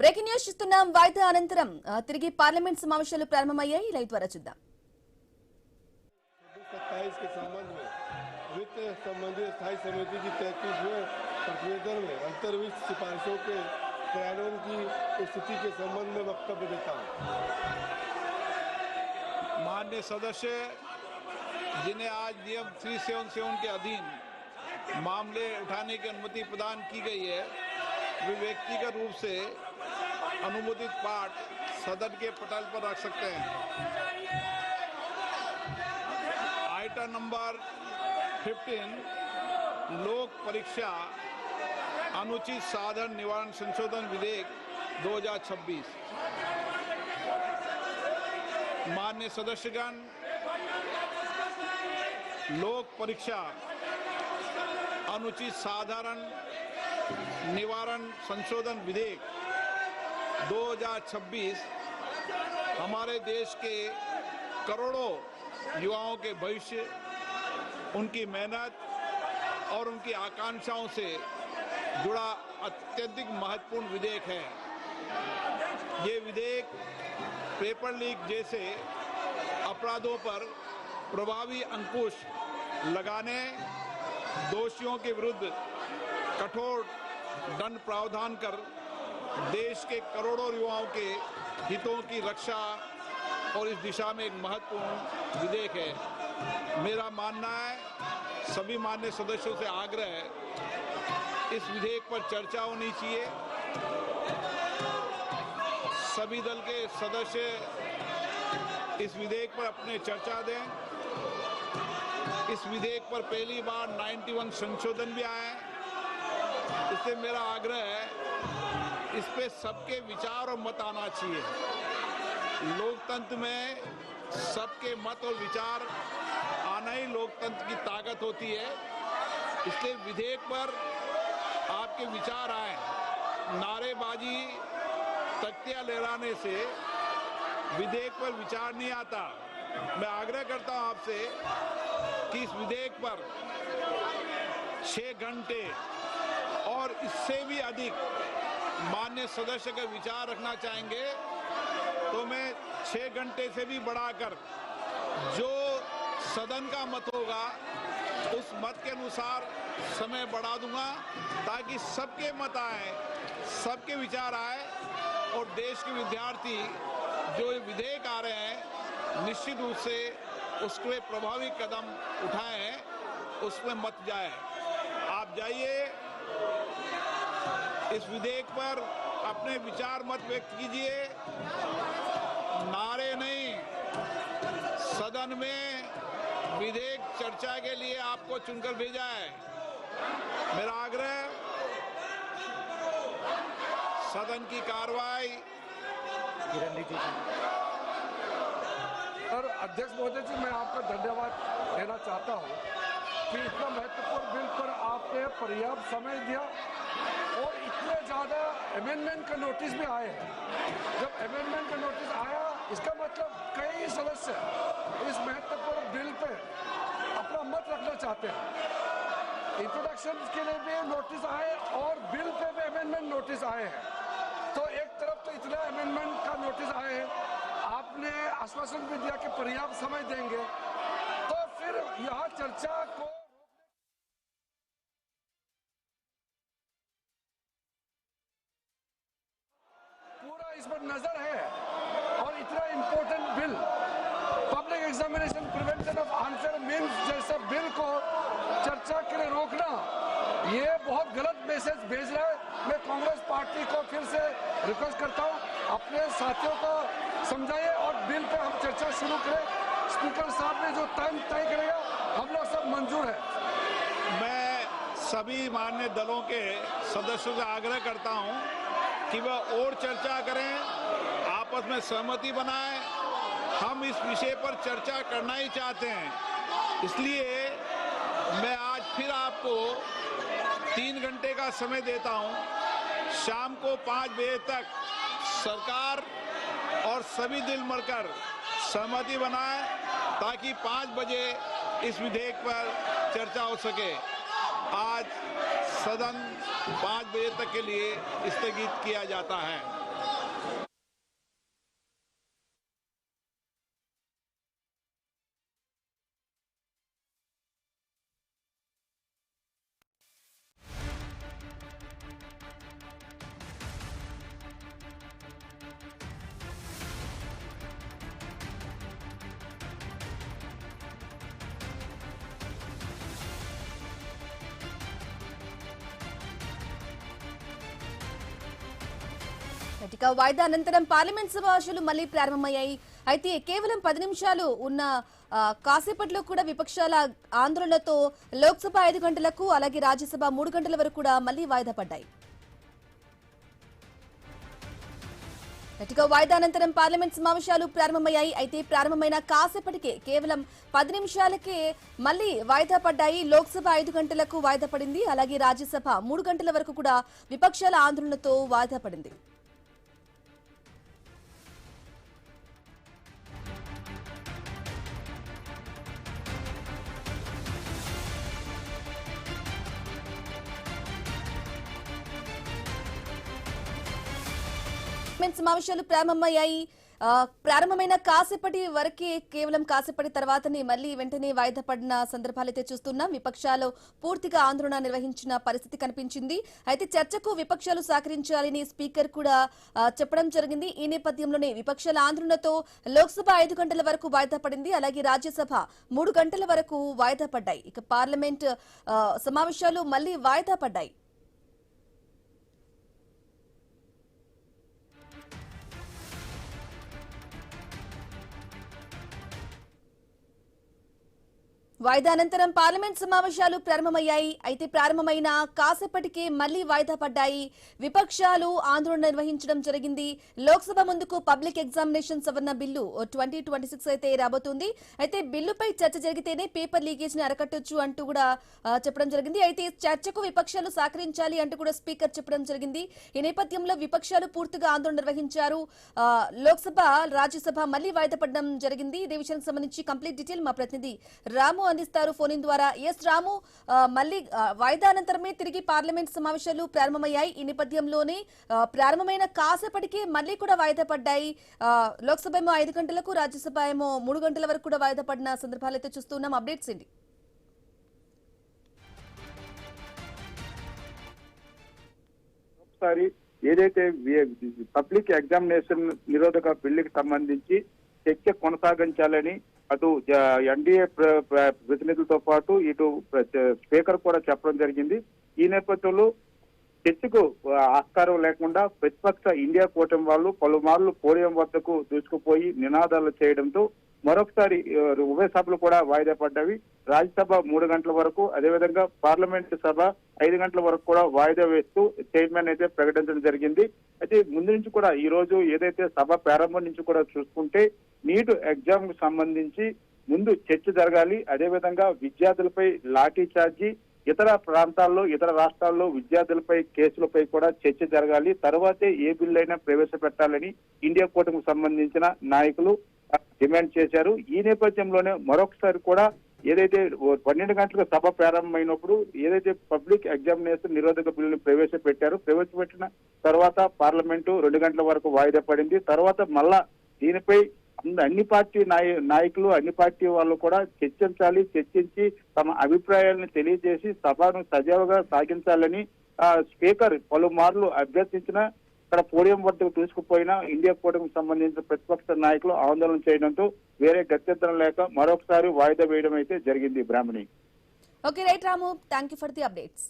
Breaking news చూస్తున్నాం. వాయిదా అనంతరం తిరిగి పార్లమెంట్ సమావేశాలు ప్రారంభమయ్యాయి. లైవ్ ద్వారా చూద్దాం. 27 के संबंध में वित्त संबंधी स्थायी समिति की 33वें प्रतिवेदन में अंतर्वित्त सिफारिशों के क्रियान्वयन की स्थिति के संबंध में वक्तव्य देता हूँ। माननीय सदस्य जिन्हें आज नियम 377 के अधीन मामले उठाने की अनुमति प्रदान की गई है, वे व्यक्तिगत रूप से अनुमोदित पाठ सदन के पटल पर रख सकते हैं। आइटम नंबर 15 लोक परीक्षा अनुचित साधन निवारण संशोधन विधेयक 2026। माननीय सदस्यगण, लोक परीक्षा अनुचित साधारण निवारण संशोधन विधेयक 2026 हमारे देश के करोड़ों युवाओं के भविष्य, उनकी मेहनत और उनकी आकांक्षाओं से जुड़ा अत्यधिक महत्वपूर्ण विधेयक है। ये विधेयक पेपर लीक जैसे अपराधों पर प्रभावी अंकुश लगाने, दोषियों के विरुद्ध कठोर दंड प्रावधान कर देश के करोड़ों युवाओं के हितों की रक्षा और इस दिशा में एक महत्वपूर्ण विधेयक है। मेरा मानना है, सभी माननीय सदस्यों से आग्रह है, इस विधेयक पर चर्चा होनी चाहिए। सभी दल के सदस्य इस विधेयक पर अपने चर्चा दें। इस विधेयक पर पहली बार 91 संशोधन भी आए हैं। इससे मेरा आग्रह है, इस पे सबके विचार और मत आना चाहिए। लोकतंत्र में सबके मत और विचार आना ही लोकतंत्र की ताकत होती है। इसलिए विधेयक पर आपके विचार आए। नारेबाजी, तख्तियां लहराने से विधेयक पर विचार नहीं आता। मैं आग्रह करता हूं आपसे कि इस विधेयक पर 6 घंटे और इससे भी अधिक माननीय सदस्य का विचार रखना चाहेंगे तो मैं 6 घंटे से भी बढ़ाकर जो सदन का मत होगा उस मत के अनुसार समय बढ़ा दूंगा, ताकि सबके मत आए, सबके विचार आए और देश के विद्यार्थी जो विधेयक आ रहे हैं निश्चित रूप से उसके प्रभावी कदम उठाए हैं, उसमें मत जाए। आप जाइए, इस विधेयक पर अपने विचार मत व्यक्त कीजिए। नारे नहीं, सदन में विधेयक चर्चा के लिए आपको चुनकर भेजा है। मेरा आग्रह, सदन की कार्रवाई। और अध्यक्ष महोदय जी, मैं आपका धन्यवाद देना चाहता हूं कि इतना महत्वपूर्ण बिल पर आपने पर्याप्त समय दिया और इतने ज़्यादा अमेंडमेंट का नोटिस भी आए हैं। जब अमेंडमेंट का नोटिस आया, इसका मतलब कई सदस्य इस महत्वपूर्ण बिल पे अपना मत रखना चाहते हैं। इंट्रोडक्शन के लिए भी नोटिस आए और बिल पे भी अमेंडमेंट नोटिस आए हैं। तो एक तरफ तो इतना अमेंडमेंट का नोटिस आए हैं, आपने आश्वासन भी दिया कि पर्याप्त समय देंगे, तो फिर यहाँ चर्चा को पूरा इस पर नजर है। और इतना important bill, public examination prevention of unfair means जैसा बिल को चर्चा के लिए रोकना, ये बहुत गलत मैसेज भेज रहा है। मैं कांग्रेस पार्टी को फिर से रिक्वेस्ट करता हूँ, अपने साथियों को समझाइए और बिल पे हम चर्चा शुरू करें। स्पीकर साहब ने जो टाइम तय करेगा, हम लोग सब मंजूर है। मैं सभी माननीय दलों के सदस्यों से आग्रह करता हूं कि वह और चर्चा करें, आपस में सहमति बनाएं। हम इस विषय पर चर्चा करना ही चाहते हैं। इसलिए मैं आज फिर आपको 3 घंटे का समय देता हूं। शाम को 5 बजे तक सरकार और सभी दल मिलकर सहमति बनाएं, ताकि 5 बजे इस विधेयक पर चर्चा हो सके। आज सदन 5 बजे तक के लिए स्थगित किया जाता है। ఇక వాయిదా అనంతరం పార్లమెంట్ సమావేశాలు మళ్లీ ప్రారంభమయ్యాయి. అయితే కేవలం 10 నిమిషాలు ఉన్న కాసేపట్లో కూడా విపక్షాల ఆందోళనతో లోక్సభ 5 గంటలకు అలాగే రాజ్యసభ 3 గంటల వరకు కూడా మళ్లీ వాయిదా పడ్డాయి. ఇక వాయిదా అనంతరం పార్లమెంట్ సమావేశాలు ప్రారంభమయ్యాయి. అయితే ప్రారంభమైన కాసేపటికే కేవలం 10 నిమిషాలకే మళ్లీ వాయిదా పడ్డాయి. లోక్సభ 5 గంటలకు వాయిదా పడింది. అలాగే రాజ్యసభ 3 గంటల వరకు కూడా విపక్షాల ఆందోళనతో వాయిదా పడింది. సమావేశాలు ప్రారంభమయ్యాయి. ప్రారంభమైన కాసేపటి వరకే కేవలం కాసేపటి తర్వాతనే మళ్లీ వెంటనే వాయిదా పడిన సందర్భాలైతే చూస్తున్నాం. విపక్షాలు పూర్తిగా ఆందోళన నిర్వహించిన పరిస్థితి కనిపించింది. అయితే చర్చకు విపక్షాలు సహకరించాలని స్పీకర్ కూడా చెప్పడం జరిగింది. ఈ నేపథ్యంలోనే విపక్షాల ఆందోళనతో లోక్సభ 5 గంటల వరకు వాయిదా పడింది. అలాగే రాజ్యసభ 3 గంటల వరకు వాయిదా పడ్డాయి. ఇక పార్లమెంట్ సమావేశాలు మళ్లీ వాయిదా పడ్డాయి. వాయిదా అనంతరం పార్లమెంట్ సమావేశాలు ప్రారంభమయ్యాయి. అయితే ప్రారంభమైన కాసేపటికే మళ్లీ వాయిదా పడ్డాయి. విపక్షాలు ఆందోళన నిర్వహించడం జరిగింది. లోక్సభ ముందుకు పబ్లిక్ ఎగ్జామినేషన్ సవరణ బిల్లు 2026 అయితే రాబోతుంది. అయితే బిల్లుపై చర్చ జరిగితేనే పేపర్ లీకేజ్ ని అరకట్టొచ్చు అంటూ కూడా చెప్పడం జరిగింది. అయితే చర్చకు విపక్షాలు సహకరించాలి అంటూ కూడా స్పీకర్ చెప్పడం జరిగింది. ఈ నేపథ్యంలో విపక్షాలు పూర్తిగా ఆందోళన నిర్వహించారు. లోక్సభ రాజ్యసభ మళ్లీ వాయిదా పడడం జరిగింది. ఇదే విషయానికి సంబంధించి కంప్లీట్ డీటెయిల్ మా ప్రతినిధి రాము అందిస్తారు ఫోన్ ఇన్ ద్వారా. ఎస్ రాము, మళ్ళీ వాయిదా అనంతరమే తిరిగి పార్లమెంట్ సమావేశాలు ప్రారంభమయ్యాయి. ఈ నేపథ్యంలోనే ప్రారంభమైన కాసేపటికి మళ్ళీ కూడా వాయిదా పడ్డాయి. లోక్సభ ఏమో 5 గంటలకు, రాజ్యసభ ఏమో 3 గంటల వరకు కూడా వాయిదా పడిన సందర్భాలు అయితే చూస్తున్నాం. అప్డేట్స్ ఏంటి? ఒకసారి ఏదైతే పబ్లిక్ ఎగ్జామినేషన్ నిరోధక బిల్లుకి సంబంధించి చర్చ కొనసాగించాలని అటు ఎన్డీఏ ప్రతినిధులతో పాటు ఇటు స్పీకర్ కూడా చెప్పడం జరిగింది. ఈ నేపథ్యంలో చర్చకు ఆస్కారం లేకుండా ప్రతిపక్ష ఇండియా కూటమి వాళ్ళు పలుమార్లు పోడియం వద్దకు దూసుకుపోయి నినాదాలు చేయడంతో మరొకసారి ఉభయ సభలు కూడా వాయిదా పడ్డవి. రాజ్యసభ 3 గంటల వరకు, అదేవిధంగా పార్లమెంట్ సభ 5 గంటల వరకు కూడా వాయిదా వేస్తూ చైర్మన్ అయితే ప్రకటించడం జరిగింది. అయితే ముందు నుంచి కూడా ఈ రోజు ఏదైతే సభ ప్రారంభం నుంచి కూడా చూసుకుంటే నీట్ ఎగ్జామ్ కు సంబంధించి ముందు చర్చ జరగాలి. అదేవిధంగా విద్యార్థులపై లాఠీ చార్జీ, ఇతర ప్రాంతాల్లో ఇతర రాష్ట్రాల్లో విద్యార్థులపై కేసులపై కూడా చర్చ జరగాలి. తర్వాతే ఏ బిల్లు అయినా ప్రవేశపెట్టాలని ఇండియా కూటమికి సంబంధించిన నాయకులు డిమాండ్ చేశారు. ఈ నేపథ్యంలోనే మరొకసారి కూడా ఏదైతే 12 గంటలకు సభ ప్రారంభమైనప్పుడు ఏదైతే పబ్లిక్ ఎగ్జామినేషన్ నిరోధక బిల్లును ప్రవేశపెట్టిన తర్వాత పార్లమెంటు 2 గంటల వరకు వాయిదా పడింది. తర్వాత మళ్ళా దీనిపై అన్ని పార్టీ నాయకులు అన్ని పార్టీ వాళ్ళు కూడా చర్చించి తమ అభిప్రాయాలను తెలియజేసి సభను సజావుగా సాగించాలని స్పీకర్ పలుమార్లు అభ్యర్థించిన ఇక్కడ పోడియం వద్దకు తీసుకుపోయిన ఇండియా కూటమికి సంబంధించిన ప్రతిపక్ష నాయకులు ఆందోళన చేయడంతో వేరే గత్యంతరం లేక మరొకసారి వాయిదా వేయడం అయితే జరిగింది. Brahmani. Okay right Ramu, thank you for the updates.